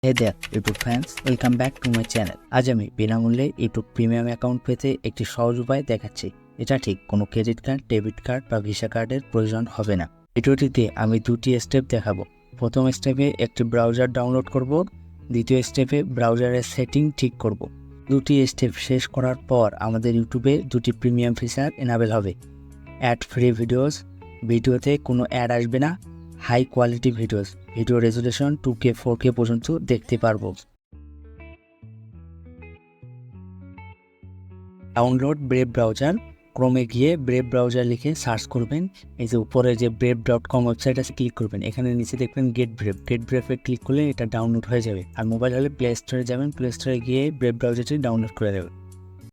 Hey there YouTube fans, welcome back to my channel. আজ আমি বিনামূল্যে YouTube প্রিমিয়াম অ্যাকাউন্ট পেতে একটি সহজ উপায় দেখাচ্ছি। এটা ঠিক কোনো ক্রেডিট কার্ড, ডেবিট কার্ড বা ভিসা কার্ডের প্রয়োজন হবে না। ভিডিওটিতে আমি দুটি স্টেপ দেখাবো। প্রথম স্টেপে একটি ব্রাউজার ডাউনলোড করব, দ্বিতীয় স্টেপে ব্রাউজারের সেটিং ঠিক করব। দুটি স্টেপ শেষ করার পর আমাদের ইউটিউবে দুটি প্রিমিয়াম ফিচার এনাবেল হবে। অ্যাড ফ্রি ভিডিওতে কোনো অ্যাড আসবে না। High quality video resolution 2K 4K পর্যন্ত দেখতে পারবো। ডাউনলোড ব্রেভ ব্রাউজার, ক্রোমে গিয়ে ব্রেভ ব্রাউজার লিখে সার্চ করবেন। এই যে উপরে যে brave.com ওয়েবসাইট আছে ক্লিক করবেন, এখানে নিচে দেখবেন গেট ব্রেভে ক্লিক করলে এটা ডাউনলোড হয়ে যাবে। আর মোবাইল হলে প্লে স্টোরে যাবেন, প্লে স্টোরে গিয়ে ব্রেভ ব্রাউজারটি ডাউনলোড করে দেবেন।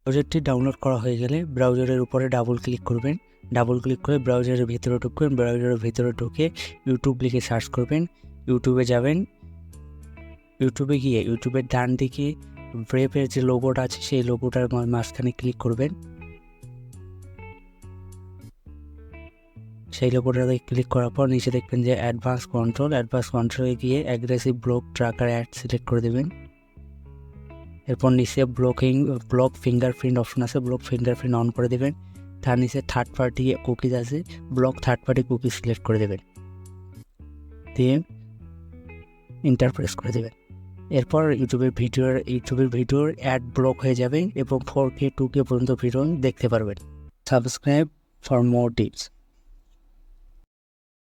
ব্রাউজারটি ডাউনলোড করা হয়ে গেলে ব্রাউজারের উপরে ডাবল ক্লিক করবেন। ডাবল ক্লিক করে ব্রাউজারের ভিতরে ঢুকবেন। ব্রাউজারের ভিতরে ঢুকে ইউটিউব লিখে সার্চ করবেন। ইউটিউবে যাবেন। ইউটিউবে গিয়ে ইউটিউবের ডান দিকে ব্রেভের যে লোগোটা আছে সেই লোগোটার মাঝখানে ক্লিক করবেন। সেই লোগোটাতে ক্লিক করার পর নিচে দেখবেন যে অ্যাডভান্স কন্ট্রোলে গিয়ে aggressive block tracker ad select করে দেবেন। এরপর নিচে ব্লক ফিঙ্গারপ্রিন্ট অপশন আছে, ব্লক ফিঙ্গারপ্রিন্ট অন করে দেবেন। তার নিচে থার্ড পার্টি কুকিজ আছে, block third party cookies select করে দেবেন, দিয়ে ইন্টার প্রেস করে দেবেন। এরপর ইউটিউবের ভিডিওর অ্যাড ব্লক হয়ে যাবে এবং 4K 2K পর্যন্ত ভিডিও দেখতে পারবেন। Subscribe for more tips.